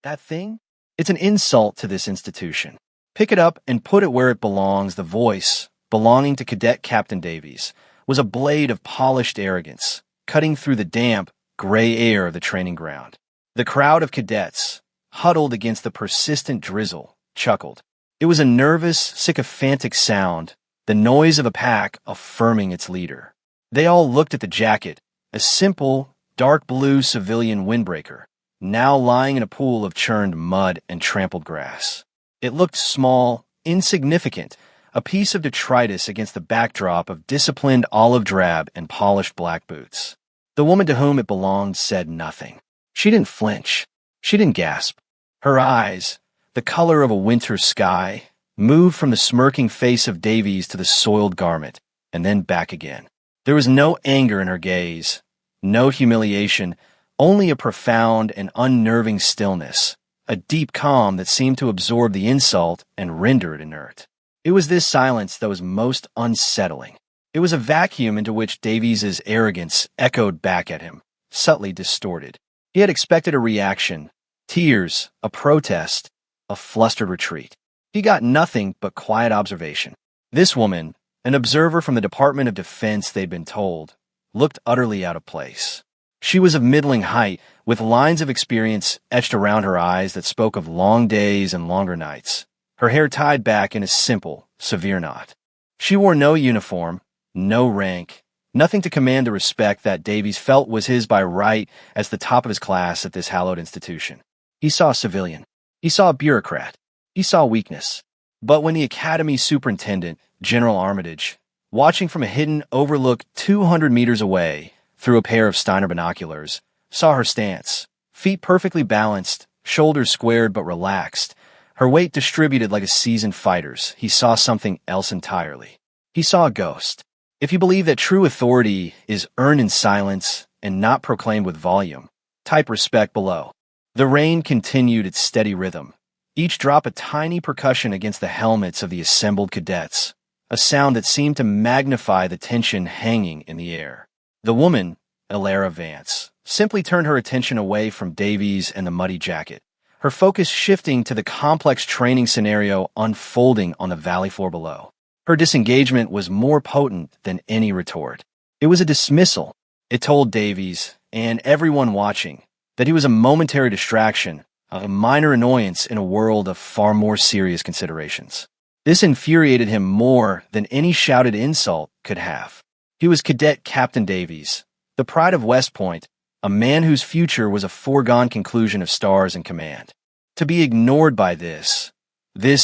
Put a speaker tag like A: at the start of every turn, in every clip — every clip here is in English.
A: That thing? It's an insult to this institution. Pick it up and put it where it belongs. The voice, belonging to Cadet Captain Davies, was a blade of polished arrogance, cutting through the damp, gray air of the training ground. The crowd of cadets, huddled against the persistent drizzle, chuckled. It was a nervous, sycophantic sound, the noise of a pack affirming its leader. They all looked at the jacket, a simple, dark blue civilian windbreaker, now lying in a pool of churned mud and trampled grass. It looked small, insignificant, a piece of detritus against the backdrop of disciplined olive drab and polished black boots. The woman to whom it belonged said nothing. She didn't flinch. She didn't gasp. Her eyes, the color of a winter sky, moved from the smirking face of Davies to the soiled garment, and then back again. There was no anger in her gaze, no humiliation, only a profound and unnerving stillness, a deep calm that seemed to absorb the insult and render it inert. It was this silence that was most unsettling. It was a vacuum into which Davies's arrogance echoed back at him, subtly distorted. He had expected a reaction, tears, a protest, a flustered retreat. He got nothing but quiet observation. This woman, an observer from the Department of Defense they'd been told, looked utterly out of place. She was of middling height, with lines of experience etched around her eyes that spoke of long days and longer nights, her hair tied back in a simple, severe knot. She wore no uniform, no rank, nothing to command the respect that Davies felt was his by right as the top of his class at this hallowed institution. He saw a civilian. He saw a bureaucrat. He saw weakness. But when the academy superintendent, General Armitage, watching from a hidden overlook 200 meters away through a pair of Steiner binoculars, saw her stance, feet perfectly balanced, shoulders squared but relaxed, her weight distributed like a seasoned fighter's, he saw something else entirely. He saw a ghost. If you believe that true authority is earned in silence and not proclaimed with volume, type respect below. The rain continued its steady rhythm, each drop a tiny percussion against the helmets of the assembled cadets, a sound that seemed to magnify the tension hanging in the air. The woman, Elara Vance, simply turned her attention away from Davies and the muddy jacket, her focus shifting to the complex training scenario unfolding on the valley floor below. Her disengagement was more potent than any retort. It was a dismissal. It told Davies, and everyone watching, that he was a momentary distraction, a minor annoyance in a world of far more serious considerations. This infuriated him more than any shouted insult could have. He was Cadet Captain Davies, the pride of West Point, a man whose future was a foregone conclusion of stars in command. To be ignored by this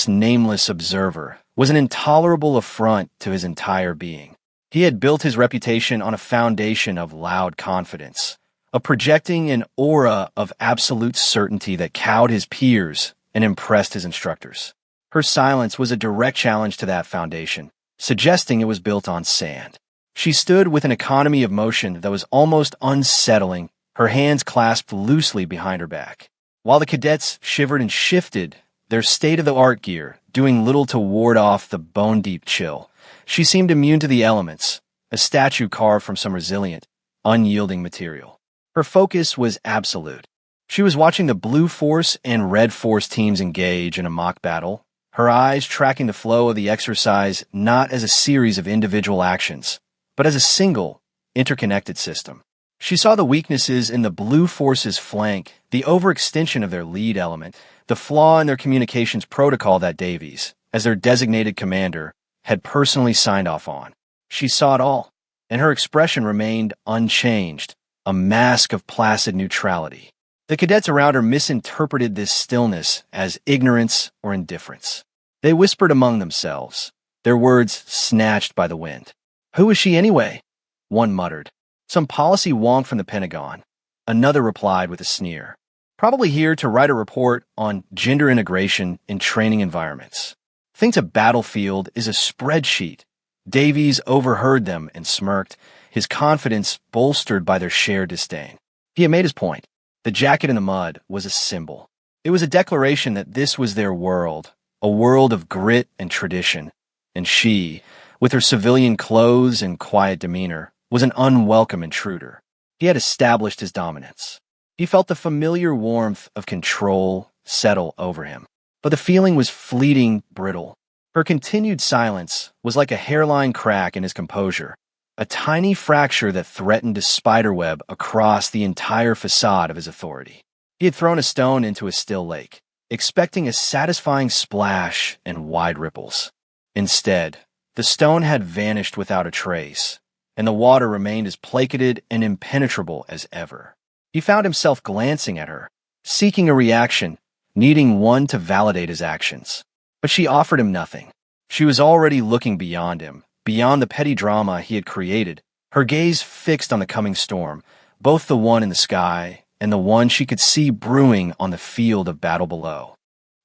A: nameless observer, was an intolerable affront to his entire being. He had built his reputation on a foundation of loud confidence, of projecting an aura of absolute certainty that cowed his peers and impressed his instructors. Her silence was a direct challenge to that foundation, suggesting it was built on sand. She stood with an economy of motion that was almost unsettling, her hands clasped loosely behind her back. While the cadets shivered and shifted, their state-of-the-art gear doing little to ward off the bone-deep chill, she seemed immune to the elements, a statue carved from some resilient, unyielding material. Her focus was absolute. She was watching the Blue Force and Red Force teams engage in a mock battle, her eyes tracking the flow of the exercise not as a series of individual actions, but as a single, interconnected system. She saw the weaknesses in the Blue Force's flank, the overextension of their lead element, the flaw in their communications protocol that Davies, as their designated commander, had personally signed off on. She saw it all, and her expression remained unchanged, a mask of placid neutrality. The cadets around her misinterpreted this stillness as ignorance or indifference. They whispered among themselves, their words snatched by the wind. "Who is she anyway?" One muttered. "Some policy wonk from the Pentagon." Another replied with a sneer. "Probably here to write a report on gender integration in training environments. Thinks a battlefield is a spreadsheet." Davies overheard them and smirked, his confidence bolstered by their shared disdain. He had made his point. The jacket in the mud was a symbol. It was a declaration that this was their world, a world of grit and tradition, and she, with her civilian clothes and quiet demeanor, was an unwelcome intruder. He had established his dominance. He felt the familiar warmth of control settle over him. But the feeling was fleeting, brittle. Her continued silence was like a hairline crack in his composure, a tiny fracture that threatened to spiderweb across the entire facade of his authority. He had thrown a stone into a still lake, expecting a satisfying splash and wide ripples. Instead, the stone had vanished without a trace, and the water remained as placated and impenetrable as ever. He found himself glancing at her, seeking a reaction, needing one to validate his actions. But she offered him nothing. She was already looking beyond him, beyond the petty drama he had created, her gaze fixed on the coming storm, both the one in the sky and the one she could see brewing on the field of battle below.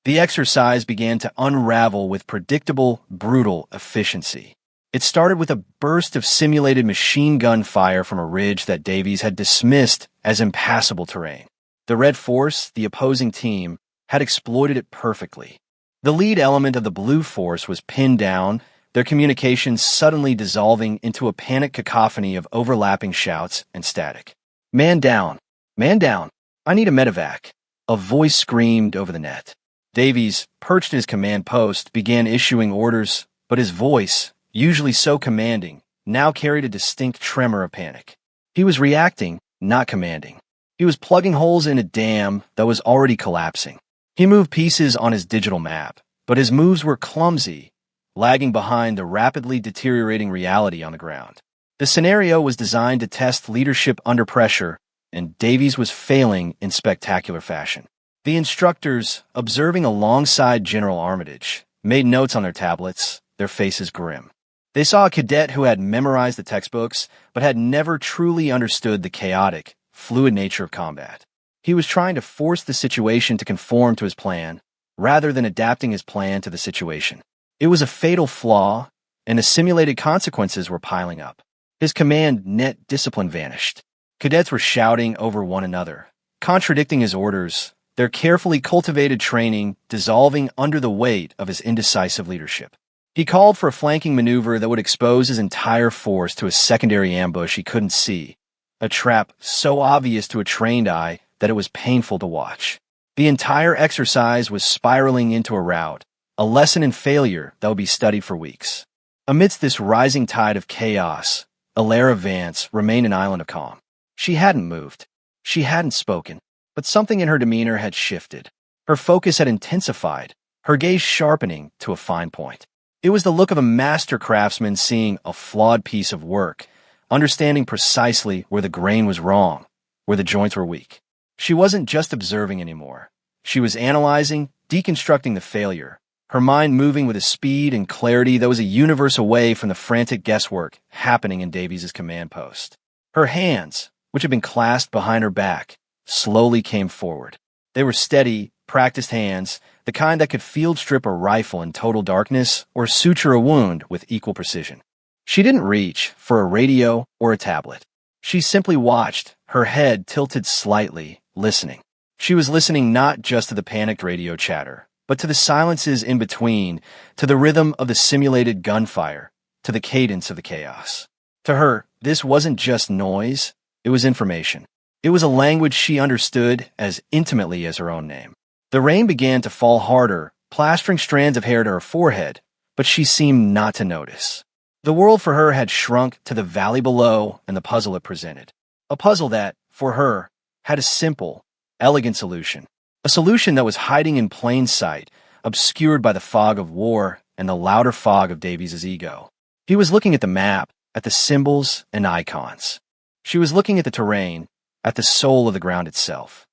A: The exercise began to unravel with predictable, brutal efficiency. It started with a burst of simulated machine gun fire from a ridge that Davies had dismissed as impassable terrain. The Red Force, the opposing team, had exploited it perfectly. The lead element of the Blue Force was pinned down, their communications suddenly dissolving into a panic cacophony of overlapping shouts and static. Man down! Man down! I need a medevac! A voice screamed over the net. Davies, perched in his command post, began issuing orders, but his voice, usually so commanding, now carried a distinct tremor of panic. He was reacting, not commanding. He was plugging holes in a dam that was already collapsing. He moved pieces on his digital map, but his moves were clumsy, lagging behind the rapidly deteriorating reality on the ground. The scenario was designed to test leadership under pressure, and Davies was failing in spectacular fashion. The instructors, observing alongside General Armitage, made notes on their tablets, their faces grim. They saw a cadet who had memorized the textbooks, but had never truly understood the chaotic, fluid nature of combat. He was trying to force the situation to conform to his plan, rather than adapting his plan to the situation. It was a fatal flaw, and the simulated consequences were piling up. His command net discipline vanished. Cadets were shouting over one another, contradicting his orders, their carefully cultivated training dissolving under the weight of his indecisive leadership. He called for a flanking maneuver that would expose his entire force to a secondary ambush he couldn't see, a trap so obvious to a trained eye that it was painful to watch. The entire exercise was spiraling into a rout, a lesson in failure that would be studied for weeks. Amidst this rising tide of chaos, Alara Vance remained an island of calm. She hadn't moved. She hadn't spoken. But something in her demeanor had shifted. Her focus had intensified, her gaze sharpening to a fine point. It was the look of a master craftsman seeing a flawed piece of work, understanding precisely where the grain was wrong, where the joints were weak. She wasn't just observing anymore. She was analyzing, deconstructing the failure, her mind moving with a speed and clarity that was a universe away from the frantic guesswork happening in Davies' command post. Her hands, which had been clasped behind her back, slowly came forward. They were steady, practiced hands, the kind that could field strip a rifle in total darkness or suture a wound with equal precision. She didn't reach for a radio or a tablet. She simply watched, her head tilted slightly, listening. She was listening not just to the panicked radio chatter, but to the silences in between, to the rhythm of the simulated gunfire, to the cadence of the chaos. To her, this wasn't just noise, it was information. It was a language she understood as intimately as her own name. The rain began to fall harder, plastering strands of hair to her forehead, but she seemed not to notice. The world for her had shrunk to the valley below and the puzzle it presented. A puzzle that, for her, had a simple, elegant solution. A solution that was hiding in plain sight, obscured by the fog of war and the louder fog of Davies' ego. He was looking at the map, at the symbols and icons. She was looking at the terrain, at the soul of the ground itself.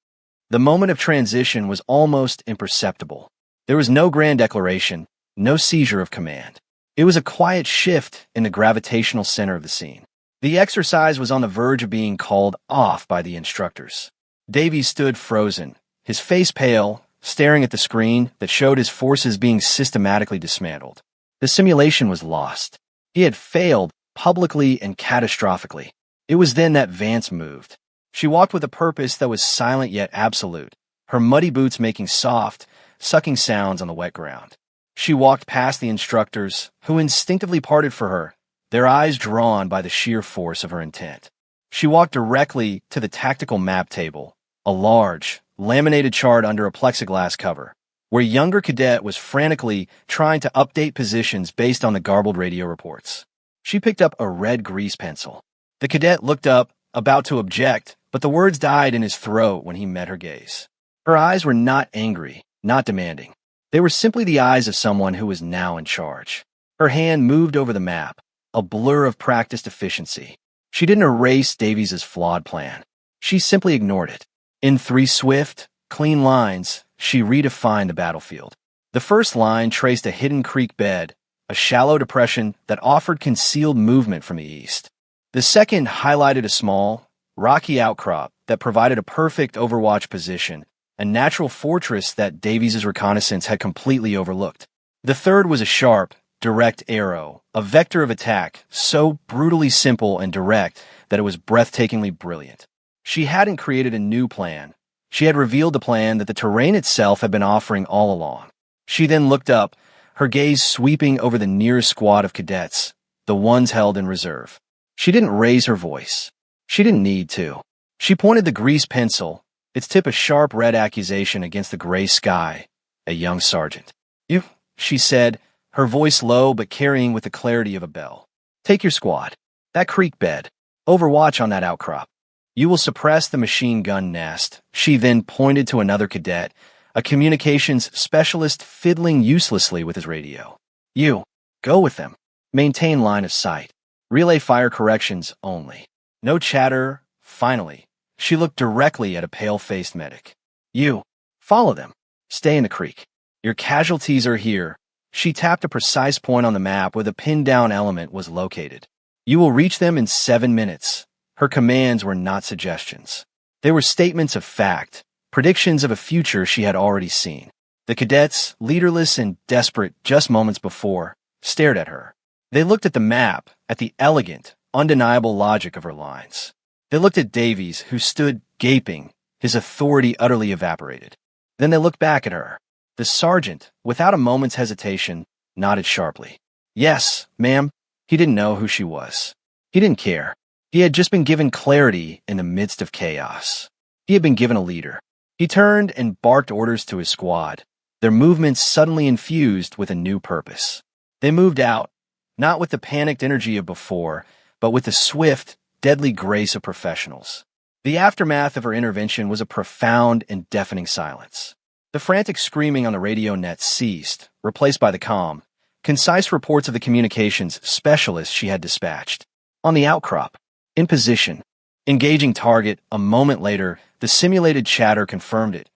A: The moment of transition was almost imperceptible. There was no grand declaration, no seizure of command. It was a quiet shift in the gravitational center of the scene. The exercise was on the verge of being called off by the instructors. Davies stood frozen, his face pale, staring at the screen that showed his forces being systematically dismantled. The simulation was lost. He had failed publicly and catastrophically. It was then that Vance moved. She walked with a purpose that was silent yet absolute, her muddy boots making soft, sucking sounds on the wet ground. She walked past the instructors, who instinctively parted for her, their eyes drawn by the sheer force of her intent. She walked directly to the tactical map table, a large, laminated chart under a plexiglass cover, where a younger cadet was frantically trying to update positions based on the garbled radio reports. She picked up a red grease pencil. The cadet looked up, about to object, but the words died in his throat when he met her gaze. Her eyes were not angry, not demanding. They were simply the eyes of someone who was now in charge. Her hand moved over the map, a blur of practiced efficiency. She didn't erase Davies's flawed plan. She simply ignored it. In 3 swift, clean lines, she redefined the battlefield. The first line traced a hidden creek bed, a shallow depression that offered concealed movement from the east. The second highlighted a small, rocky outcrop that provided a perfect overwatch position, a natural fortress that Davies's reconnaissance had completely overlooked. The third was a sharp, direct arrow, a vector of attack so brutally simple and direct that it was breathtakingly brilliant. She hadn't created a new plan. She had revealed a plan that the terrain itself had been offering all along. She then looked up, her gaze sweeping over the nearest squad of cadets, the ones held in reserve. She didn't raise her voice. She didn't need to. She pointed the grease pencil, its tip a sharp red accusation against the gray sky, a young sergeant. "You," she said, her voice low but carrying with the clarity of a bell. "Take your squad. That creek bed. Overwatch on that outcrop. You will suppress the machine gun nest." She then pointed to another cadet, a communications specialist fiddling uselessly with his radio. "You, go with them. Maintain line of sight. Relay fire corrections only. No chatter." Finally, she looked directly at a pale-faced medic. "You, follow them. Stay in the creek. Your casualties are here." She tapped a precise point on the map where the pinned-down element was located. "You will reach them in 7 minutes." Her commands were not suggestions. They were statements of fact, predictions of a future she had already seen. The cadets, leaderless and desperate just moments before, stared at her. They looked at the map, at the elegant, undeniable logic of her lines. They looked at Davies, who stood gaping, his authority utterly evaporated. Then they looked back at her. The sergeant, without a moment's hesitation, nodded sharply. "Yes, ma'am." He didn't know who she was. He didn't care. He had just been given clarity in the midst of chaos. He had been given a leader. He turned and barked orders to his squad, their movements suddenly infused with a new purpose. They moved out, not with the panicked energy of before, but with the swift, deadly grace of professionals. The aftermath of her intervention was a profound and deafening silence. The frantic screaming on the radio net ceased, replaced by the calm, concise reports of the communications specialist she had dispatched. On the outcrop, in position, engaging target. A moment later, the simulated chatter confirmed it.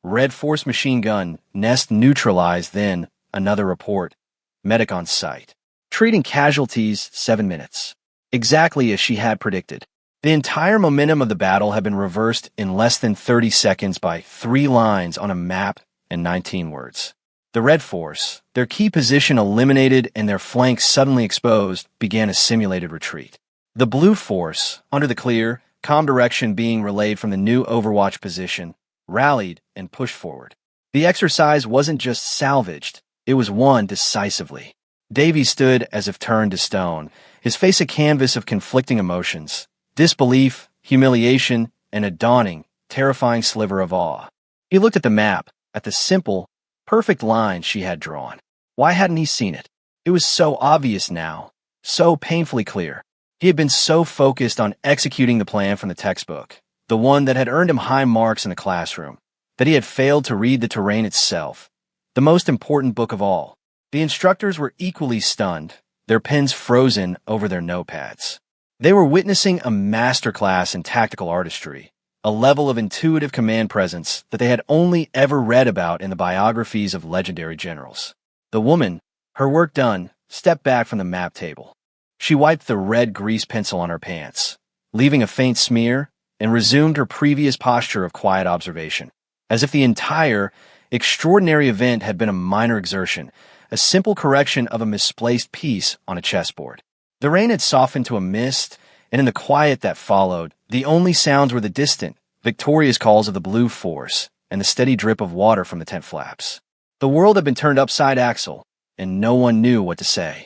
A: Red Force machine gun, nest neutralized. Then, another report. Medic on site. Treating casualties, 7 minutes. Exactly as she had predicted. The entire momentum of the battle had been reversed in less than 30 seconds by 3 lines on a map and 19 words. The Red Force, their key position eliminated and their flanks suddenly exposed, began a simulated retreat. The Blue Force, under the clear, calm direction being relayed from the new Overwatch position, rallied and pushed forward. The exercise wasn't just salvaged, it was won decisively. Davies stood as if turned to stone, his face a canvas of conflicting emotions. Disbelief, humiliation, and a dawning, terrifying sliver of awe. He looked at the map, at the simple, perfect line she had drawn. Why hadn't he seen it? It was so obvious now, so painfully clear. He had been so focused on executing the plan from the textbook, the one that had earned him high marks in the classroom, that he had failed to read the terrain itself, the most important book of all. The instructors were equally stunned, their pens frozen over their notepads. They were witnessing a masterclass in tactical artistry, a level of intuitive command presence that they had only ever read about in the biographies of legendary generals. The woman, her work done, stepped back from the map table. She wiped the red grease pencil on her pants, leaving a faint smear, and resumed her previous posture of quiet observation, as if the entire, extraordinary event had been a minor exertion, a simple correction of a misplaced piece on a chessboard. The rain had softened to a mist, and in the quiet that followed, the only sounds were the distant, victorious calls of the Blue Force and the steady drip of water from the tent flaps. The world had been turned upside axle, and no one knew what to say.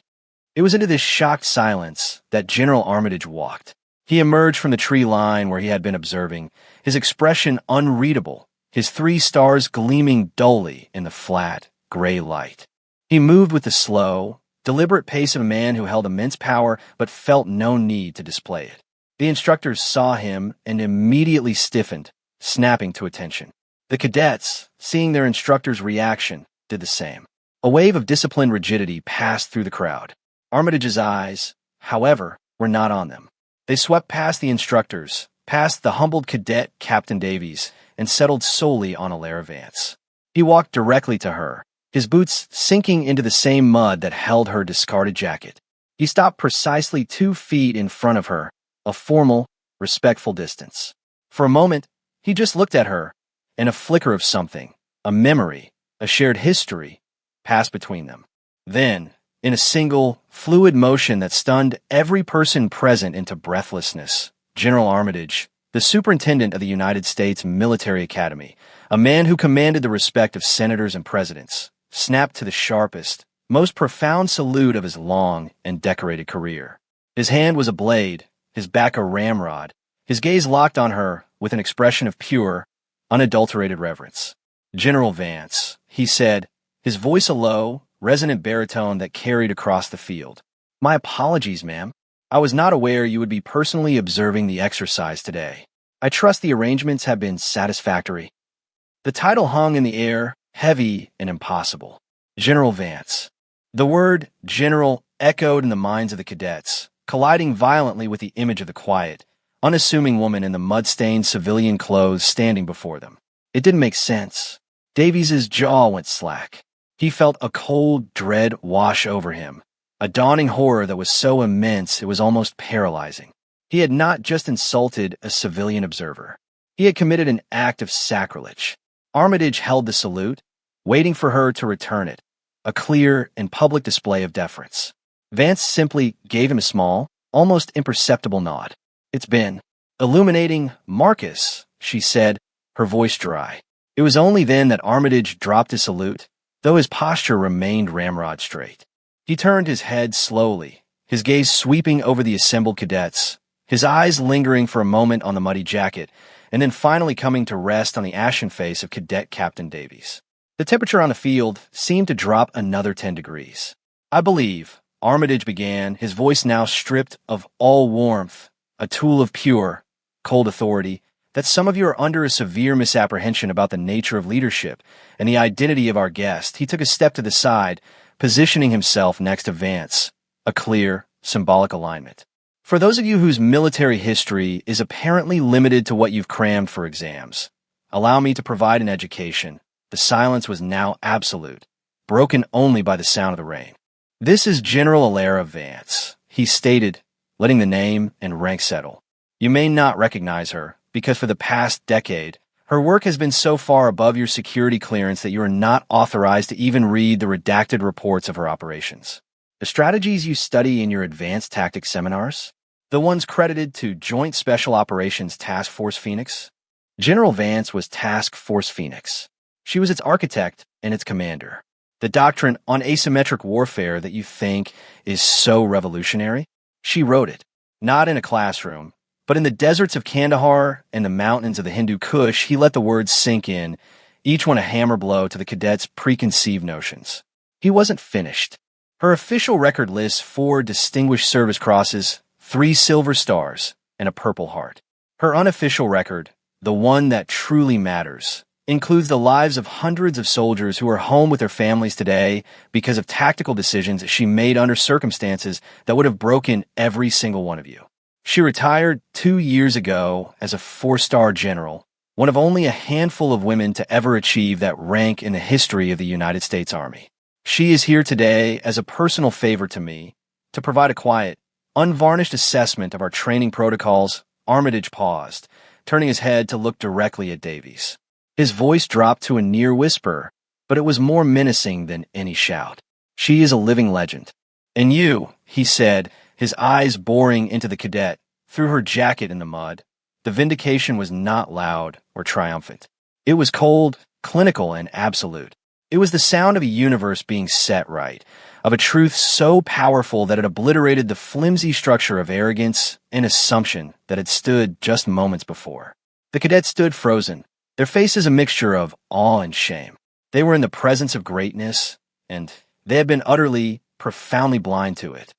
A: It was into this shocked silence that General Armitage walked. He emerged from the tree line where he had been observing, his expression unreadable, his 3 stars gleaming dully in the flat, gray light. He moved with the slow, deliberate pace of a man who held immense power but felt no need to display it. The instructors saw him and immediately stiffened, snapping to attention. The cadets, seeing their instructor's reaction, did the same. A wave of disciplined rigidity passed through the crowd. Armitage's eyes, however, were not on them. They swept past the instructors, past the humbled cadet Captain Davies, and settled solely on Alara Vance. He walked directly to her, his boots sinking into the same mud that held her discarded jacket. He stopped precisely 2 feet in front of her, a formal, respectful distance. For a moment, he just looked at her, and a flicker of something, a memory, a shared history, passed between them. Then, in a single, fluid motion that stunned every person present into breathlessness, General Armitage, the superintendent of the United States Military Academy, a man who commanded the respect of senators and presidents, snapped to the sharpest, most profound salute of his long and decorated career. His hand was a blade, his back a ramrod, his gaze locked on her with an expression of pure, unadulterated reverence. "General Vance," he said, his voice a low, resonant baritone that carried across the field. "My apologies, ma'am. I was not aware you would be personally observing the exercise today. I trust the arrangements have been satisfactory." The title hung in the air, heavy and impossible. General Vance. The word general echoed in the minds of the cadets, colliding violently with the image of the quiet, unassuming woman in the mud-stained civilian clothes standing before them. It didn't make sense. Davies's jaw went slack. He felt a cold dread wash over him, a dawning horror that was so immense it was almost paralyzing. He had not just insulted a civilian observer. He had committed an act of sacrilege. Armitage held the salute, waiting for her to return it, a clear and public display of deference. Vance simply gave him a small, almost imperceptible nod. "It's been illuminating, Marcus," she said, her voice dry. It was only then that Armitage dropped his salute, though his posture remained ramrod straight. He turned his head slowly, his gaze sweeping over the assembled cadets, his eyes lingering for a moment on the muddy jacket, and then finally coming to rest on the ashen face of Cadet Captain Davies. The temperature on the field seemed to drop another 10 degrees. "I believe," Armitage began, his voice now stripped of all warmth, a tool of pure, cold authority, "that some of you are under a severe misapprehension about the nature of leadership and the identity of our guest." He took a step to the side, positioning himself next to Vance, a clear, symbolic alignment. "For those of you whose military history is apparently limited to what you've crammed for exams, allow me to provide an education." The silence was now absolute, broken only by the sound of the rain. "This is General Alara Vance," he stated, letting the name and rank settle. "You may not recognize her, because for the past decade, her work has been so far above your security clearance that you are not authorized to even read the redacted reports of her operations. The strategies you study in your advanced tactics seminars, the ones credited to Joint Special Operations Task Force Phoenix." General Vance was Task Force Phoenix. She was its architect and its commander. The doctrine on asymmetric warfare that you think is so revolutionary, she wrote it, not in a classroom, but in the deserts of Kandahar and the mountains of the Hindu Kush. He let the words sink in, each one a hammer blow to the cadets' preconceived notions. He wasn't finished. Her official record lists 4 Distinguished Service Crosses, 3 Silver Stars, and a Purple Heart. Her unofficial record, the one that truly matters, includes the lives of hundreds of soldiers who are home with their families today because of tactical decisions she made under circumstances that would have broken every single one of you. She retired 2 years ago as a 4-star general, one of only a handful of women to ever achieve that rank in the history of the United States Army. She is here today as a personal favor to me to provide a quiet, unvarnished assessment of our training protocols. Armitage paused, turning his head to look directly at Davies. His voice dropped to a near whisper, but it was more menacing than any shout. "She is a living legend. And you," he said, his eyes boring into the cadet, through her jacket in the mud. The vindication was not loud or triumphant. It was cold, clinical, and absolute. It was the sound of a universe being set right, of a truth so powerful that it obliterated the flimsy structure of arrogance and assumption that had stood just moments before. The cadets stood frozen, their faces a mixture of awe and shame. They were in the presence of greatness, and they had been utterly, profoundly blind to it.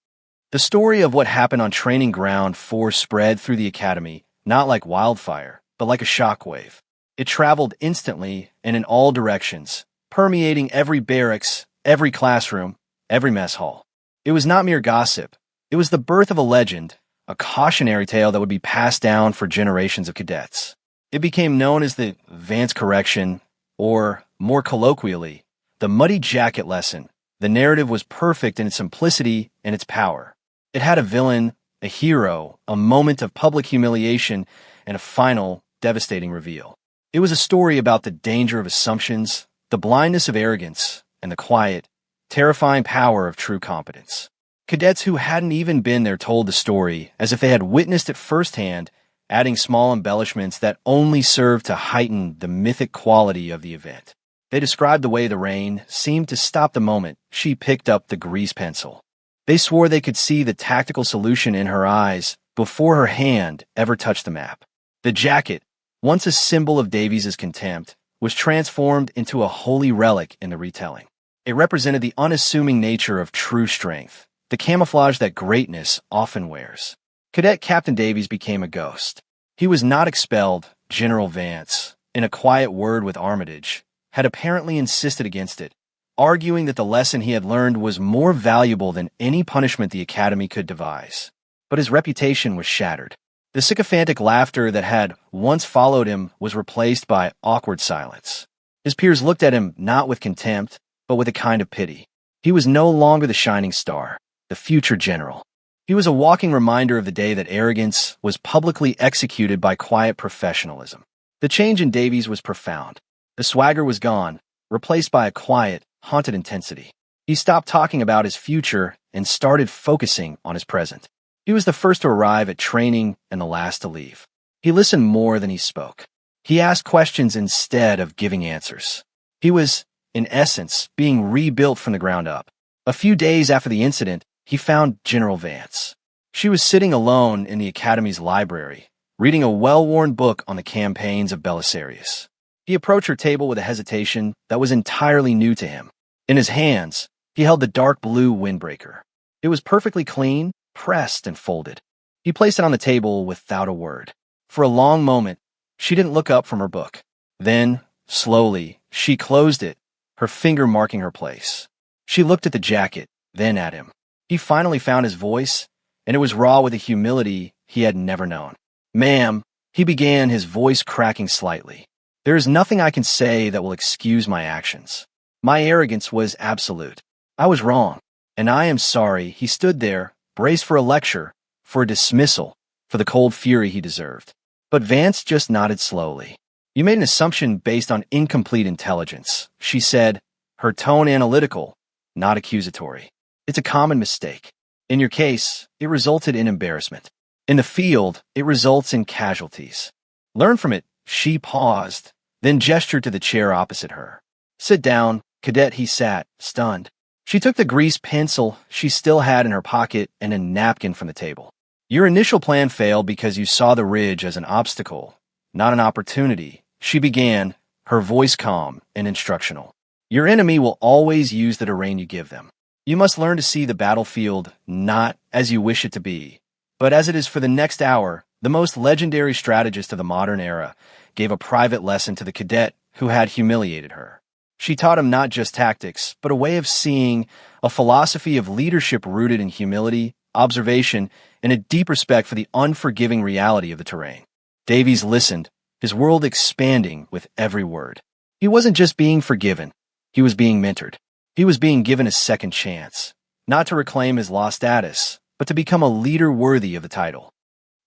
A: The story of what happened on Training Ground 4 spread through the academy, not like wildfire, but like a shockwave. It traveled instantly and in all directions, permeating every barracks, every classroom, every mess hall. It was not mere gossip. It was the birth of a legend, a cautionary tale that would be passed down for generations of cadets. It became known as the Vance Correction, or, more colloquially, the Muddy Jacket Lesson. The narrative was perfect in its simplicity and its power. It had a villain, a hero, a moment of public humiliation, and a final, devastating reveal. It was a story about the danger of assumptions, the blindness of arrogance, and the quiet, terrifying power of true competence. Cadets who hadn't even been there told the story as if they had witnessed it firsthand, adding small embellishments that only served to heighten the mythic quality of the event. They described the way the rain seemed to stop the moment she picked up the grease pencil. They swore they could see the tactical solution in her eyes before her hand ever touched the map. The jacket, once a symbol of Davies' contempt, was transformed into a holy relic in the retelling. It represented the unassuming nature of true strength, the camouflage that greatness often wears. Cadet Captain Davies became a ghost. He was not expelled. General Vance, in a quiet word with Armitage, had apparently insisted against it, arguing that the lesson he had learned was more valuable than any punishment the Academy could devise. But his reputation was shattered. The sycophantic laughter that had once followed him was replaced by awkward silence. His peers looked at him not with contempt, but with a kind of pity. He was no longer the shining star, the future general. He was a walking reminder of the day that arrogance was publicly executed by quiet professionalism. The change in Davies was profound. The swagger was gone, replaced by a quiet, haunted intensity. He stopped talking about his future and started focusing on his present. He was the first to arrive at training and the last to leave. He listened more than he spoke. He asked questions instead of giving answers. He was, in essence, being rebuilt from the ground up. A few days after the incident, he found General Vance. She was sitting alone in the Academy's library, reading a well-worn book on the campaigns of Belisarius. He approached her table with a hesitation that was entirely new to him. In his hands, he held the dark blue windbreaker. It was perfectly clean, pressed, and folded. He placed it on the table without a word. For a long moment, she didn't look up from her book. Then, slowly, she closed it, her finger marking her place. She looked at the jacket, then at him. He finally found his voice, and it was raw with a humility he had never known. "Ma'am," he began, his voice cracking slightly. "There is nothing I can say that will excuse my actions. My arrogance was absolute. I was wrong, and I am sorry." He stood there, braced for a lecture, for a dismissal, for the cold fury he deserved. But Vance just nodded slowly. "You made an assumption based on incomplete intelligence," she said, her tone analytical, not accusatory. "It's a common mistake. In your case, it resulted in embarrassment. In the field, it results in casualties. Learn from it." She paused, then gestured to the chair opposite her. "Sit down, Cadet." He sat, stunned. She took the grease pencil she still had in her pocket and a napkin from the table. "Your initial plan failed because you saw the ridge as an obstacle, not an opportunity," she began, her voice calm and instructional. "Your enemy will always use the terrain you give them. You must learn to see the battlefield not as you wish it to be, but as it is for the next hour." The most legendary strategist of the modern era gave a private lesson to the cadet who had humiliated her. She taught him not just tactics, but a way of seeing, a philosophy of leadership rooted in humility, observation, and a deep respect for the unforgiving reality of the terrain. Davies listened, his world expanding with every word. He wasn't just being forgiven, he was being mentored. He was being given a second chance, not to reclaim his lost status, but to become a leader worthy of the title.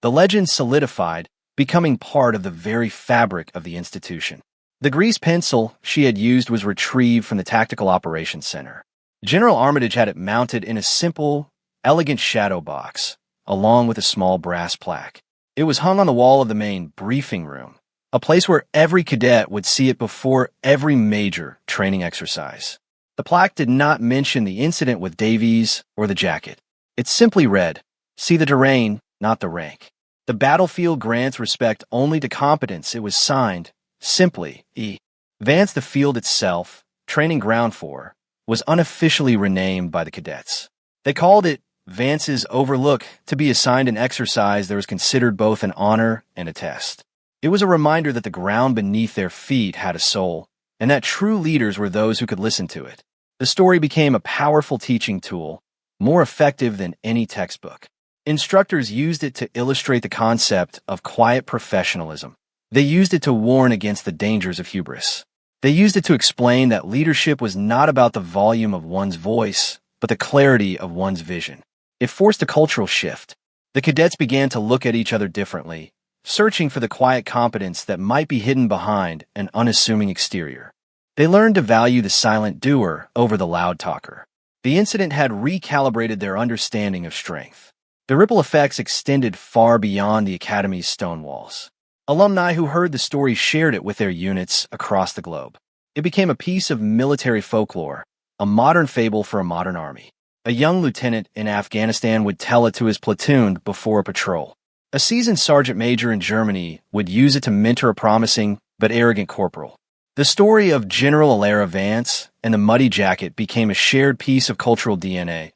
A: The legend solidified, becoming part of the very fabric of the institution. The grease pencil she had used was retrieved from the Tactical Operations Center. General Armitage had it mounted in a simple, elegant shadow box, along with a small brass plaque. It was hung on the wall of the main briefing room, a place where every cadet would see it before every major training exercise. The plaque did not mention the incident with Davies or the jacket. It simply read, "See the terrain, not the rank." The battlefield grants respect only to competence. It was signed, simply, E. Vance. The field itself, training ground for, was unofficially renamed by the cadets. They called it Vance's Overlook. To be assigned an exercise that was considered both an honor and a test. It was a reminder that the ground beneath their feet had a soul, and that true leaders were those who could listen to it. The story became a powerful teaching tool, more effective than any textbook. Instructors used it to illustrate the concept of quiet professionalism. They used it to warn against the dangers of hubris. They used it to explain that leadership was not about the volume of one's voice, but the clarity of one's vision. It forced a cultural shift. The cadets began to look at each other differently, searching for the quiet competence that might be hidden behind an unassuming exterior. They learned to value the silent doer over the loud talker. The incident had recalibrated their understanding of strength. The ripple effects extended far beyond the Academy's stone walls. Alumni who heard the story shared it with their units across the globe. It became a piece of military folklore, a modern fable for a modern army. A young lieutenant in Afghanistan would tell it to his platoon before a patrol. A seasoned sergeant major in Germany would use it to mentor a promising but arrogant corporal. The story of General Alara Vance and the muddy jacket became a shared piece of cultural DNA,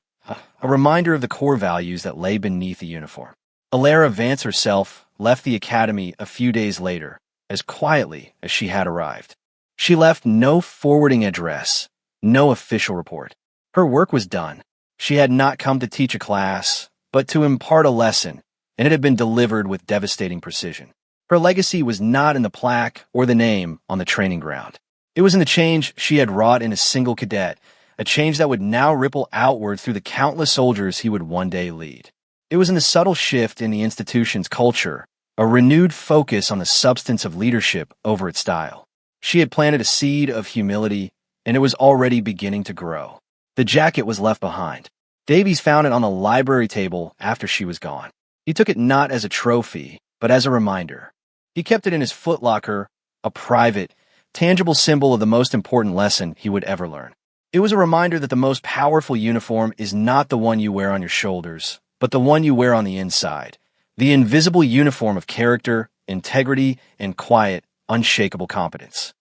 A: a reminder of the core values that lay beneath the uniform. Alara Vance herself left the academy a few days later, as quietly as she had arrived. She left no forwarding address, no official report. Her work was done. She had not come to teach a class, but to impart a lesson, and it had been delivered with devastating precision. Her legacy was not in the plaque or the name on the training ground. It was in the change she had wrought in a single cadet, a change that would now ripple outward through the countless soldiers he would one day lead. It was in the subtle shift in the institution's culture, a renewed focus on the substance of leadership over its style. She had planted a seed of humility, and it was already beginning to grow. The jacket was left behind. Davies found it on the library table after she was gone. He took it not as a trophy, but as a reminder. He kept it in his footlocker, a private, tangible symbol of the most important lesson he would ever learn. It was a reminder that the most powerful uniform is not the one you wear on your shoulders, but the one you wear on the inside, the invisible uniform of character, integrity, and quiet, unshakable competence.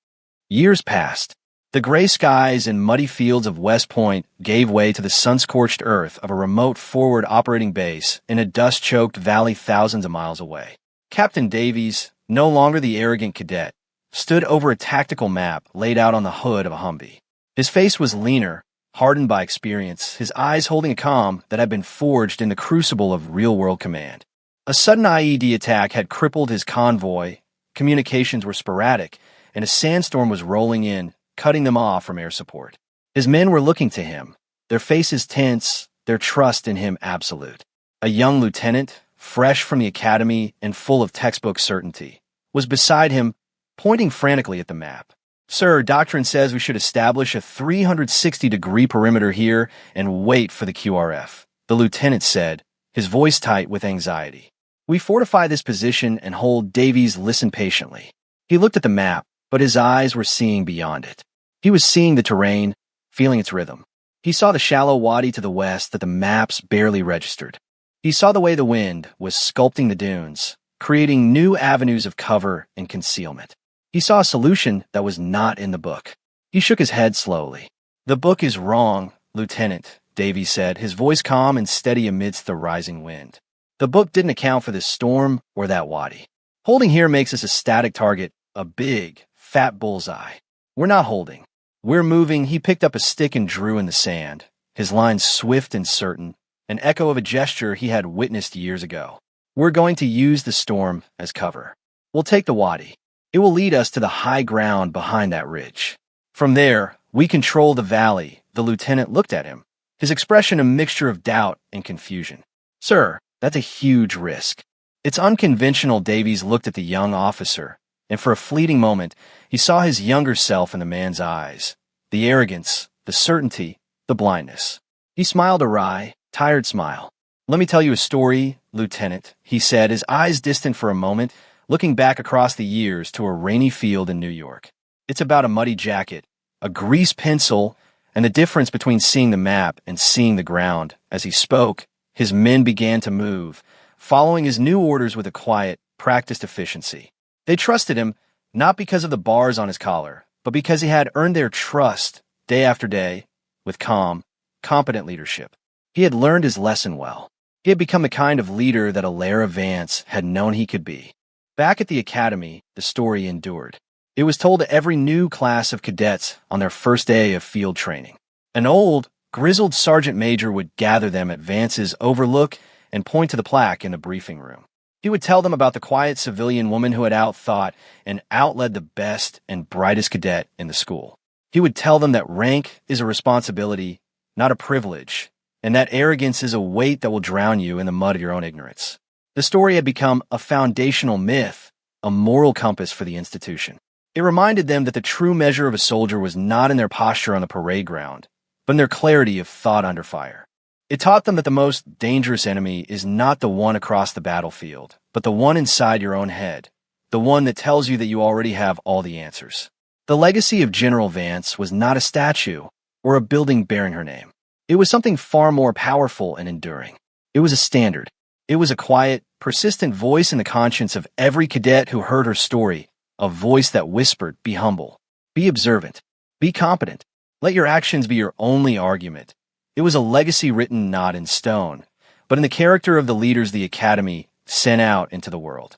A: Years passed. The gray skies and muddy fields of West Point gave way to the sun-scorched earth of a remote forward operating base in a dust-choked valley thousands of miles away. Captain Davies, no longer the arrogant cadet, stood over a tactical map laid out on the hood of a Humvee. His face was leaner, hardened by experience, his eyes holding a calm that had been forged in the crucible of real-world command. A sudden IED attack had crippled his convoy, communications were sporadic, and a sandstorm was rolling in, cutting them off from air support. His men were looking to him, their faces tense, their trust in him absolute. A young lieutenant, fresh from the academy and full of textbook certainty, was beside him, pointing frantically at the map. "Sir, doctrine says we should establish a 360-degree perimeter here and wait for the QRF," the lieutenant said, his voice tight with anxiety. "We fortify this position and hold." Davies listened patiently. He looked at the map, but his eyes were seeing beyond it. He was seeing the terrain, feeling its rhythm. He saw the shallow wadi to the west that the maps barely registered. He saw the way the wind was sculpting the dunes, creating new avenues of cover and concealment. He saw a solution that was not in the book. He shook his head slowly. "The book is wrong, Lieutenant," Davies said, his voice calm and steady amidst the rising wind. "The book didn't account for this storm or that wadi. Holding here makes us a static target, a big, fat bullseye. We're not holding. We're moving." He picked up a stick and drew in the sand, his lines swift and certain, an echo of a gesture he had witnessed years ago. "We're going to use the storm as cover. We'll take the wadi. It will lead us to the high ground behind that ridge. From there, we control the valley." The lieutenant looked at him, his expression a mixture of doubt and confusion. "Sir, that's a huge risk." "It's unconventional." Davies looked at the young officer, and for a fleeting moment, he saw his younger self in the man's eyes, the arrogance, the certainty, the blindness. He smiled a wry, tired smile. "Let me tell you a story, Lieutenant," he said, his eyes distant for a moment, looking back across the years to a rainy field in New York. "It's about a muddy jacket, a grease pencil, and the difference between seeing the map and seeing the ground." As he spoke, his men began to move, following his new orders with a quiet, practiced efficiency. They trusted him not because of the bars on his collar, but because he had earned their trust day after day with calm, competent leadership. He had learned his lesson well. He had become the kind of leader that Alara Vance had known he could be. Back at the academy, the story endured. It was told to every new class of cadets on their first day of field training. An old, grizzled sergeant major would gather them at Vance's overlook and point to the plaque in the briefing room. He would tell them about the quiet civilian woman who had outthought and outled the best and brightest cadet in the school. He would tell them that rank is a responsibility, not a privilege, and that arrogance is a weight that will drown you in the mud of your own ignorance. The story had become a foundational myth, a moral compass for the institution. It reminded them that the true measure of a soldier was not in their posture on the parade ground, but in their clarity of thought under fire. It taught them that the most dangerous enemy is not the one across the battlefield, but the one inside your own head, the one that tells you that you already have all the answers. The legacy of General Vance was not a statue or a building bearing her name. It was something far more powerful and enduring. It was a standard. It was a quiet, persistent voice in the conscience of every cadet who heard her story, a voice that whispered, "Be humble, be observant, be competent. Let your actions be your only argument." It was a legacy written not in stone, but in the character of the leaders the Academy sent out into the world.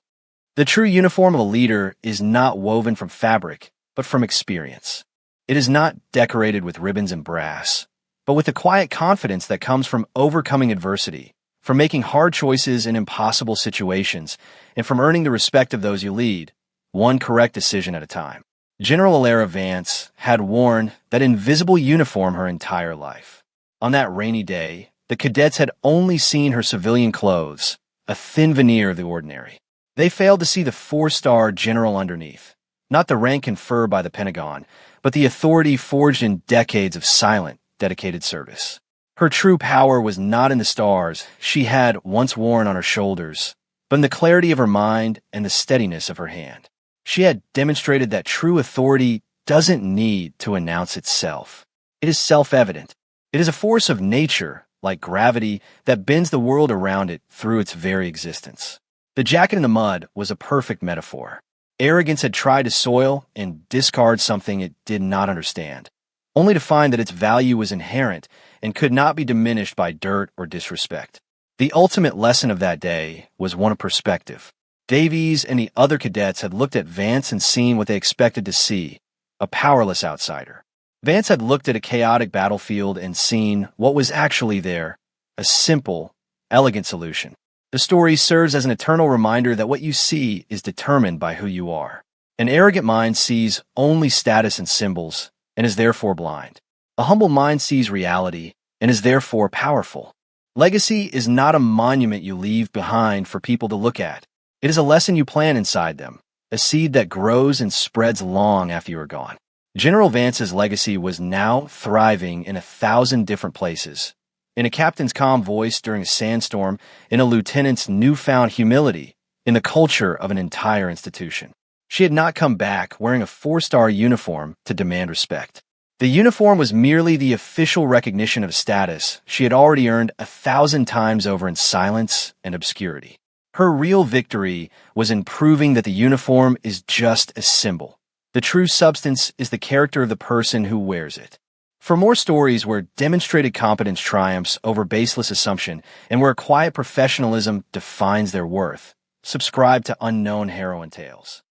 A: The true uniform of a leader is not woven from fabric, but from experience. It is not decorated with ribbons and brass, but with the quiet confidence that comes from overcoming adversity, from making hard choices in impossible situations, and from earning the respect of those you lead, one correct decision at a time. General Alara Vance had worn that invisible uniform her entire life. On that rainy day, the cadets had only seen her civilian clothes, a thin veneer of the ordinary. They failed to see the four-star general underneath, not the rank conferred by the Pentagon, but the authority forged in decades of silent, dedicated service. Her true power was not in the stars she had once worn on her shoulders, but in the clarity of her mind and the steadiness of her hand. She had demonstrated that true authority doesn't need to announce itself. It is self-evident. It is a force of nature, like gravity, that bends the world around it through its very existence. The jacket in the mud was a perfect metaphor. Arrogance had tried to soil and discard something it did not understand, only to find that its value was inherent and could not be diminished by dirt or disrespect. The ultimate lesson of that day was one of perspective. Davies and the other cadets had looked at Vance and seen what they expected to see, a powerless outsider. Vance had looked at a chaotic battlefield and seen what was actually there, a simple, elegant solution. The story serves as an eternal reminder that what you see is determined by who you are. An arrogant mind sees only status and symbols and is therefore blind. A humble mind sees reality and is therefore powerful. Legacy is not a monument you leave behind for people to look at. It is a lesson you plant inside them, a seed that grows and spreads long after you are gone. General Vance's legacy was now thriving in 1,000 different places. In a captain's calm voice during a sandstorm, in a lieutenant's newfound humility, in the culture of an entire institution. She had not come back wearing a four-star uniform to demand respect. The uniform was merely the official recognition of status she had already earned 1,000 times over in silence and obscurity. Her real victory was in proving that the uniform is just a symbol. The true substance is the character of the person who wears it. For more stories where demonstrated competence triumphs over baseless assumption and where quiet professionalism defines their worth, subscribe to Unknown Heroine Tales.